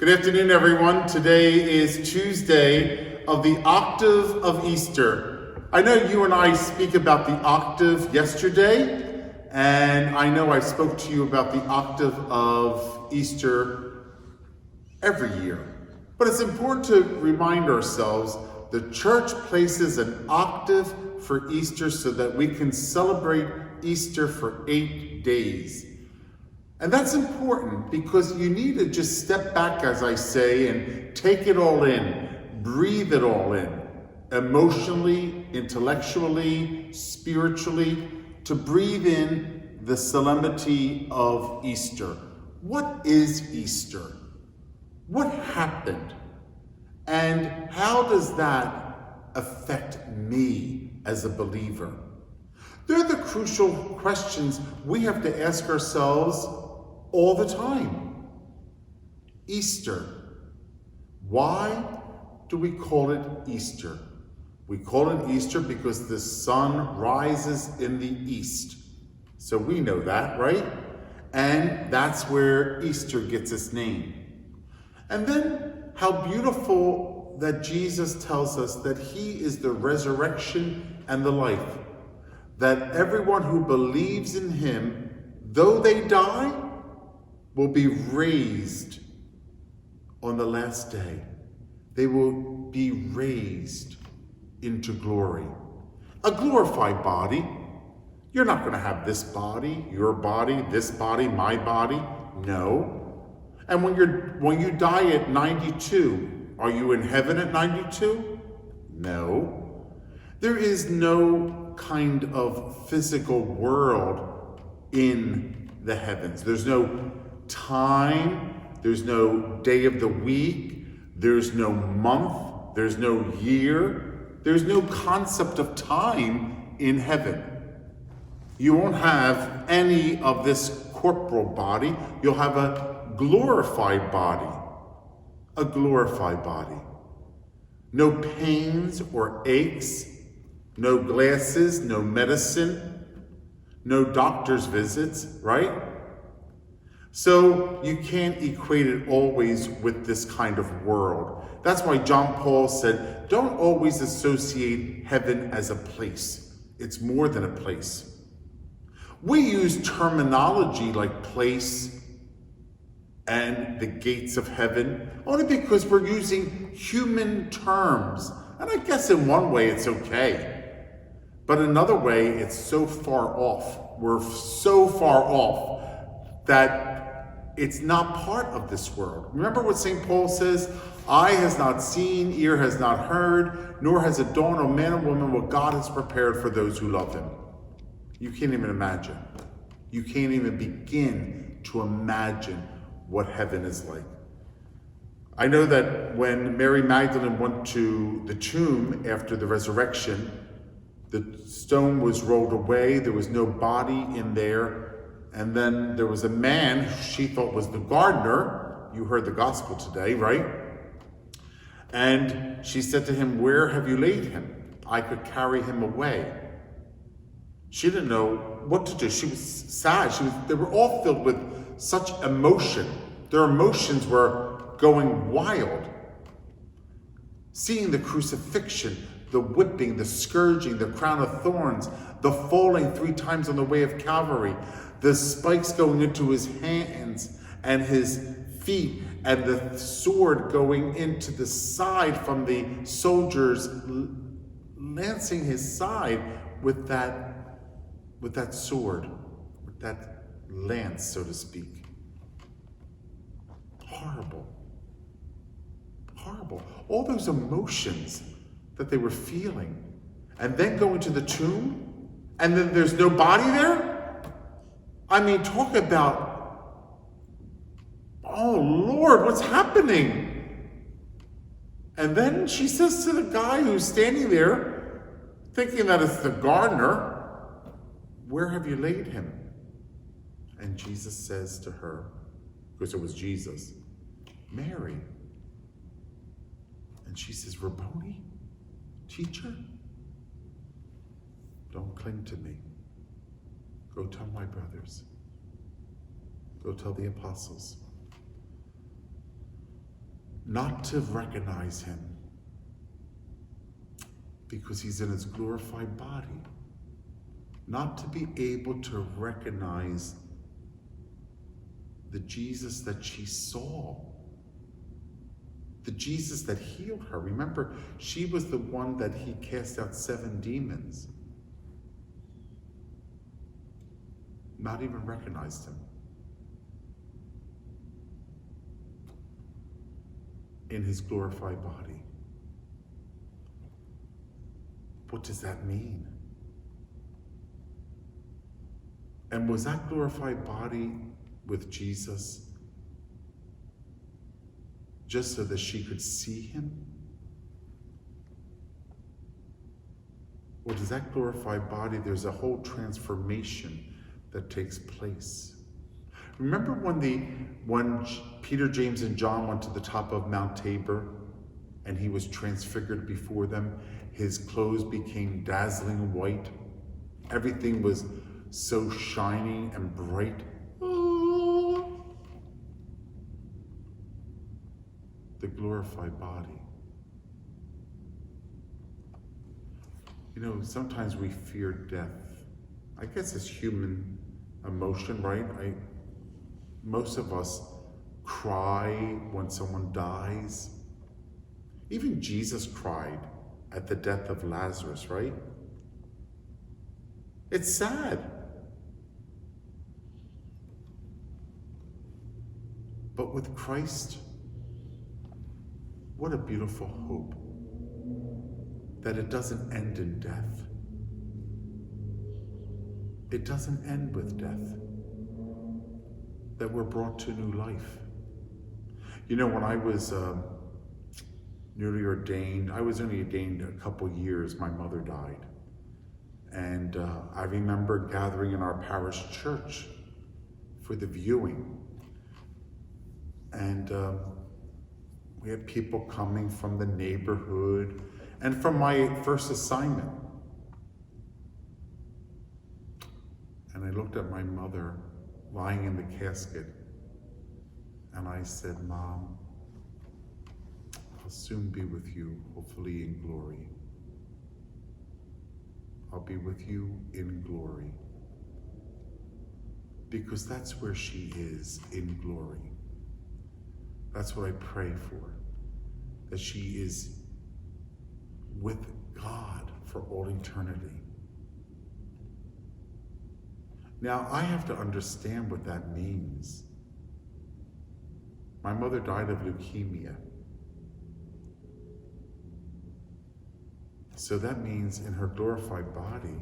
Good afternoon, everyone. Today is Tuesday of the Octave of Easter. I know you and I speak about the octave yesterday, and I know I spoke to you about the octave of Easter every year. But it's important to remind ourselves the church places an octave for Easter so that we can celebrate Easter for 8 days. And that's important because you need to just step back, as I say, and take it all in, breathe it all in, emotionally, intellectually, spiritually, to breathe in the solemnity of Easter. What is Easter? What happened? And how does that affect me as a believer? They're the crucial questions we have to ask ourselves all the time. Easter. Why do we call it Easter? We call it Easter because the sun rises in the east. So we know that, right? And that's where Easter gets its name. And then how beautiful that Jesus tells us that he is the resurrection and the life. That everyone who believes in him, though they die, will be raised on the last day. They will be raised into glory. A glorified body. You're not going to have this body, your body, this body, my body. No. And when you die at 92, are you in heaven at 92? No. There is no kind of physical world in the heavens. There's no time, there's no day of the week, there's no month, there's no year, there's no concept of time in heaven. You won't have any of this corporal body, you'll have a glorified body. A glorified body. No pains or aches, no glasses, no medicine, no doctor's visits, right? So you can't equate it always with this kind of world. That's why John Paul said, don't always associate heaven as a place. It's more than a place. We use terminology like place and the gates of heaven only because we're using human terms. And I guess in one way it's okay. But another way, it's so far off. We're so far off that it's not part of this world. Remember what St. Paul says? Eye has not seen, ear has not heard, nor has it dawned on man or woman what God has prepared for those who love him. You can't even imagine. You can't even begin to imagine what heaven is like. I know that when Mary Magdalene went to the tomb after the resurrection, the stone was rolled away, there was no body in there, and then there was a man she thought was the gardener. You heard the gospel today, right? And she said to him, "Where have you laid him? I could carry him away." She didn't know what to do. She was sad. They were all filled with such emotion. Their emotions were going wild. Seeing the crucifixion, the whipping, the scourging, the crown of thorns, the falling 3 times on the way of Calvary, the spikes going into his hands and his feet, and the sword going into the side from the soldiers lancing his side with that sword, with that lance, so to speak. Horrible. Horrible. All those emotions that they were feeling. And then going to the tomb, and then there's no body there? I mean, talk about, oh Lord, what's happening? And then she says to the guy who's standing there, thinking that it's the gardener, "Where have you laid him?" And Jesus says to her, because it was Jesus, "Mary." And she says, "Rabboni, teacher, don't cling to me. Go tell my brothers. Go tell the apostles." not to recognize him because he's in his glorified body, not to be able to recognize the Jesus that she saw, the Jesus that healed her. Remember, she was the one that he cast out 7 demons. Not even recognized him. In his glorified body. What does that mean? And was that glorified body with Jesus just so that she could see him? Or does that glorified body, there's a whole transformation that takes place? Remember when Peter, James, and John went to the top of Mount Tabor and he was transfigured before them? His clothes became dazzling white. Everything was so shining and bright. Oh. The glorified body. You know, sometimes we fear death. I guess it's human emotion, right? Most of us cry when someone dies. Even Jesus cried at the death of Lazarus, right? It's sad. But with Christ, what a beautiful hope that it doesn't end in death. It doesn't end with death. That we're brought to new life. You know, when I was newly ordained, I was only ordained a couple years, my mother died. And I remember gathering in our parish church for the viewing. And we had people coming from the neighborhood and from my first assignment. And I looked at my mother lying in the casket, and I said, "Mom, I'll soon be with you, hopefully in glory. I'll be with you in glory." Because that's where she is, in glory. That's what I pray for, that she is with God for all eternity. Now, I have to understand what that means. My mother died of leukemia. So that means in her glorified body,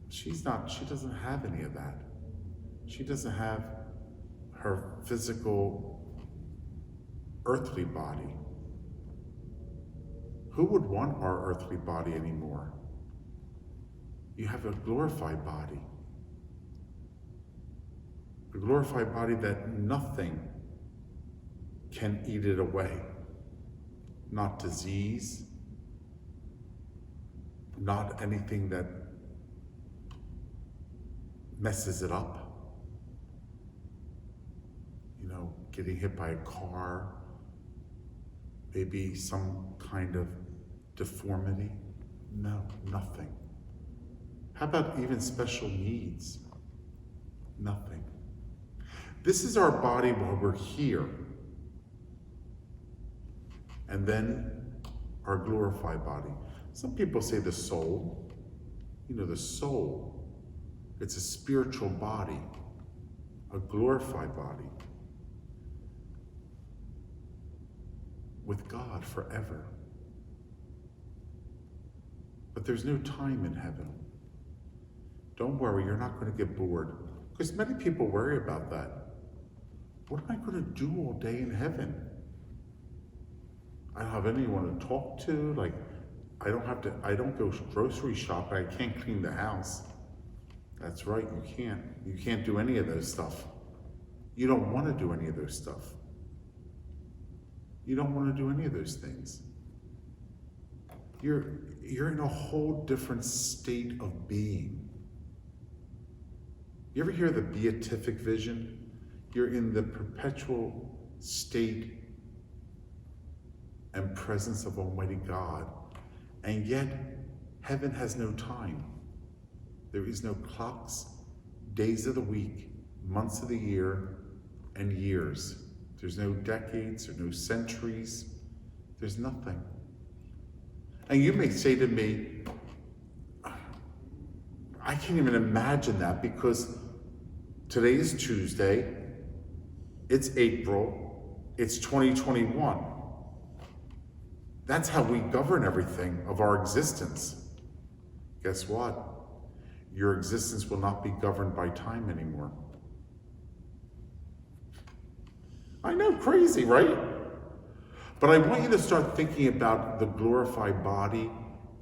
she doesn't have any of that. She doesn't have her physical earthly body. Who would want our earthly body anymore? You have a glorified body. A glorified body that nothing can eat it away. Not disease, not anything that messes it up. You know, getting hit by a car, maybe some kind of deformity. No, nothing. How about even special needs? Nothing. This is our body while we're here. And then our glorified body. Some people say the soul. You know, the soul, it's a spiritual body, a glorified body with God forever. But there's no time in heaven. Don't worry, you're not going to get bored. Because many people worry about that. What am I going to do all day in heaven? I don't have anyone to talk to. Like, I don't go grocery shopping. I can't clean the house. That's right, you can't. You can't do any of those stuff. You don't want to do any of those stuff. You don't want to do any of those things. You're in a whole different state of being. You ever hear the beatific vision? You're in the perpetual state and presence of Almighty God. And yet, heaven has no time. There is no clocks, days of the week, months of the year, and years. There's no decades or no centuries. There's nothing. And you may say to me, I can't even imagine that, because today is Tuesday, it's April, it's 2021. That's how we govern everything of our existence. Guess what? Your existence will not be governed by time anymore. I know, crazy, right? But I want you to start thinking about the glorified body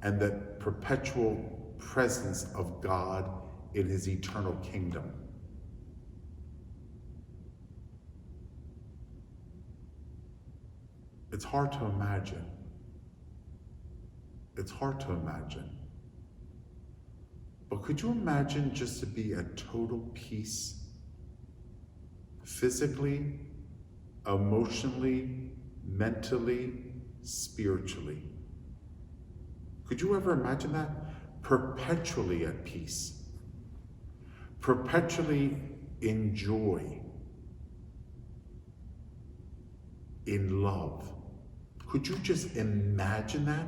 and the perpetual presence of God in his eternal kingdom. It's hard to imagine. It's hard to imagine. But could you imagine just to be at total peace, physically, emotionally, mentally, spiritually? Could you ever imagine that? Perpetually at peace, perpetually in joy, in love. Could you just imagine that?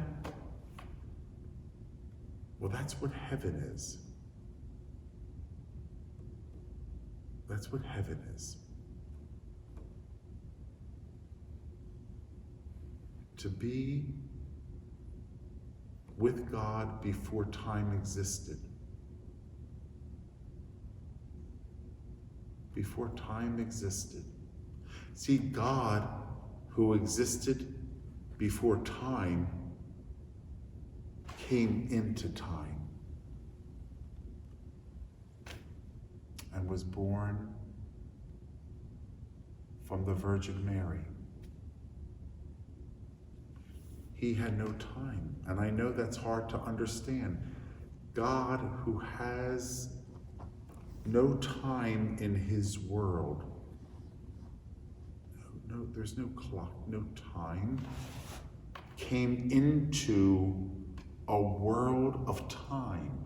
Well, that's what heaven is. That's what heaven is. To be with God before time existed. Before time existed. See, God, who existed before time, came into time and was born from the Virgin Mary. He had no time, and I know that's hard to understand. God, who has no time in his world, no, there's no clock, no time, came into a world of time.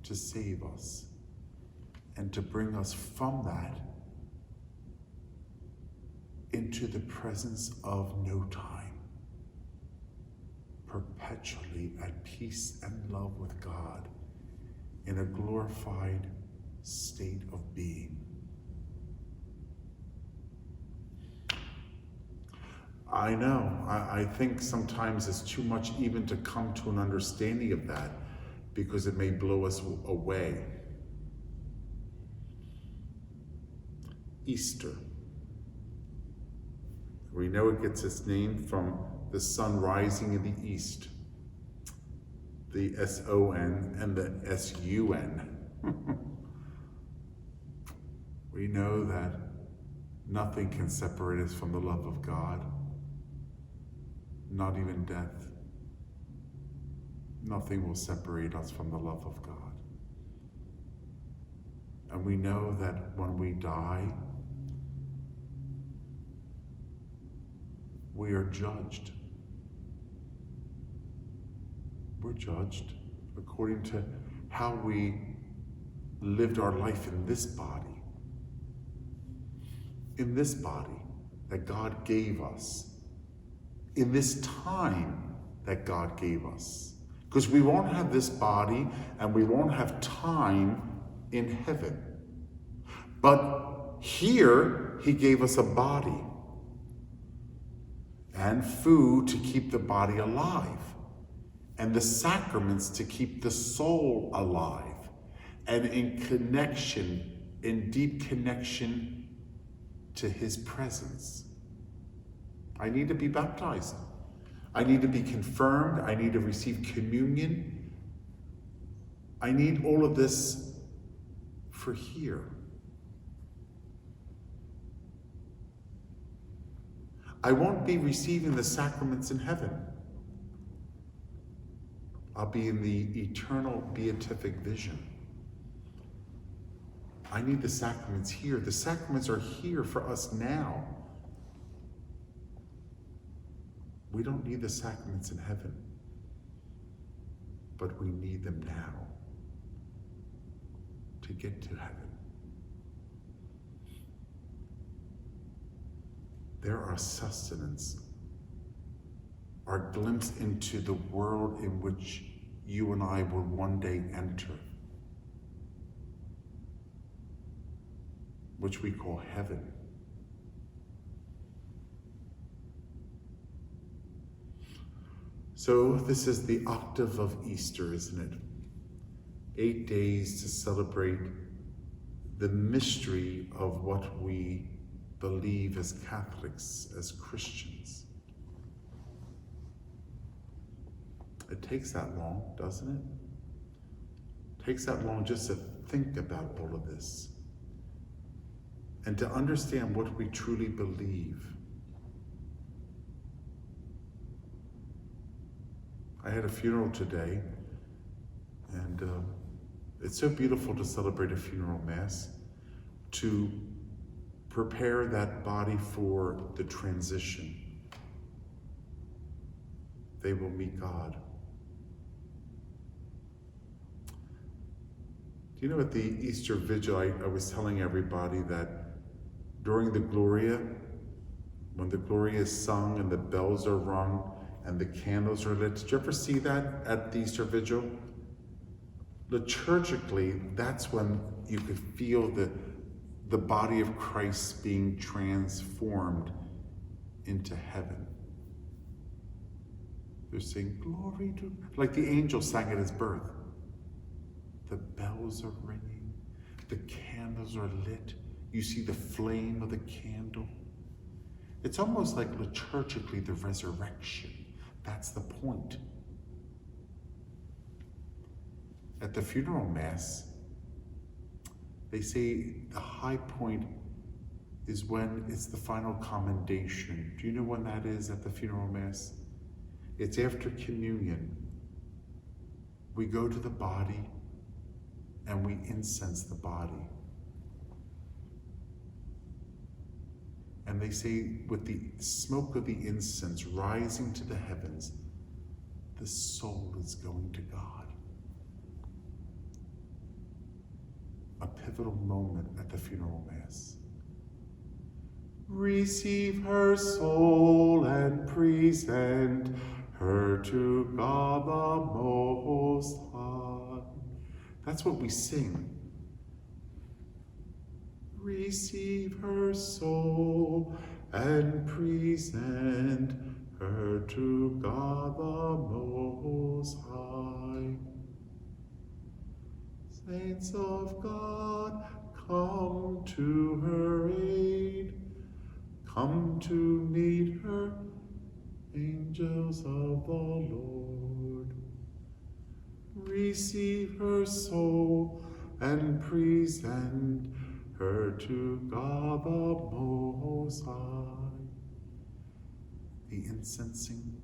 To save us and to bring us from that into the presence of no time, perpetually at peace and love with God in a glorified state of being. I know, I think sometimes it's too much even to come to an understanding of that, because it may blow us away. Easter. We know it gets its name from the sun rising in the east. The S-O-N and the S-U-N. We know that nothing can separate us from the love of God. Not even death. Nothing will separate us from the love of God. And we know that when we die, we are judged. We're judged according to how we lived our life in this body. In this body that God gave us. In this time that God gave us. Because we won't have this body and we won't have time in heaven. But here, he gave us a body and food to keep the body alive, and the sacraments to keep the soul alive, and in connection, in deep connection to his presence. I need to be baptized. I need to be confirmed. I need to receive communion. I need all of this for here. I won't be receiving the sacraments in heaven. I'll be in the eternal beatific vision. I need the sacraments here. The sacraments are here for us now. We don't need the sacraments in heaven, but we need them now to get to heaven. They're our sustenance, our glimpse into the world in which you and I will one day enter, which we call heaven. So this is the octave of Easter, isn't it? 8 days to celebrate the mystery of what we believe as Catholics, as Christians. It takes that long, doesn't it? It takes that long just to think about all of this and to understand what we truly believe. I had a funeral today, and it's so beautiful to celebrate a funeral mass, to prepare that body for the transition. They will meet God. Do you know at the Easter Vigil, I was telling everybody that during the Gloria, when the Gloria is sung and the bells are rung and the candles are lit, did you ever see that at the Easter Vigil? Liturgically, that's when you could feel the body of Christ being transformed into heaven. They're saying, glory to, like the angel sang at his birth. The bells are ringing, the candles are lit. You see the flame of the candle. It's almost like liturgically the resurrection. That's the point. At the funeral mass, they say the high point is when it's the final commendation. Do you know when that is at the funeral mass? It's after communion. We go to the body and we incense the body. And they say with the smoke of the incense rising to the heavens, the soul is going to God. A pivotal moment at the funeral mass. Receive her soul and present her to God the Most High. That's what we sing. Receive her soul and present her to God the Most High. Saints of God, come to her aid. Come to meet her, angels of the Lord. Receive her soul and present her to God the Most High. The incensing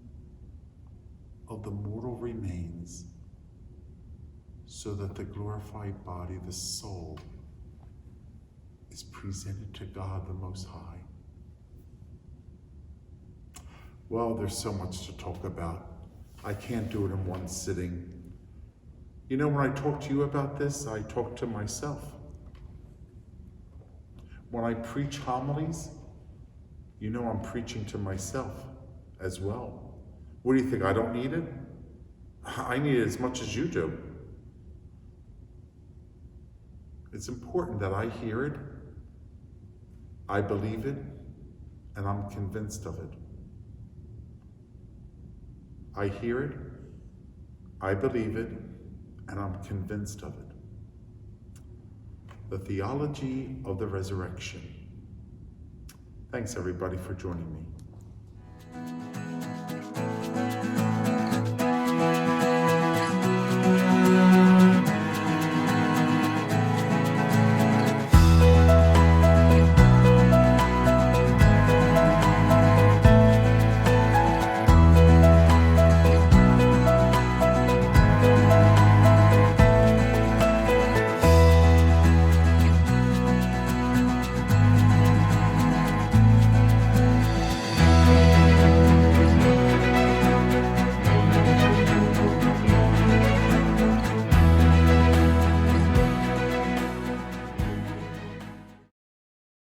of the mortal remains, so that the glorified body, the soul, is presented to God the Most High. Well, there's so much to talk about. I can't do it in one sitting. You know, when I talk to you about this, I talk to myself. When I preach homilies, you know I'm preaching to myself as well. What do you think, I don't need it? I need it as much as you do. It's important that I hear it, I believe it, and I'm convinced of it. I hear it, I believe it, and I'm convinced of it. The theology of the resurrection. Thanks everybody for joining me.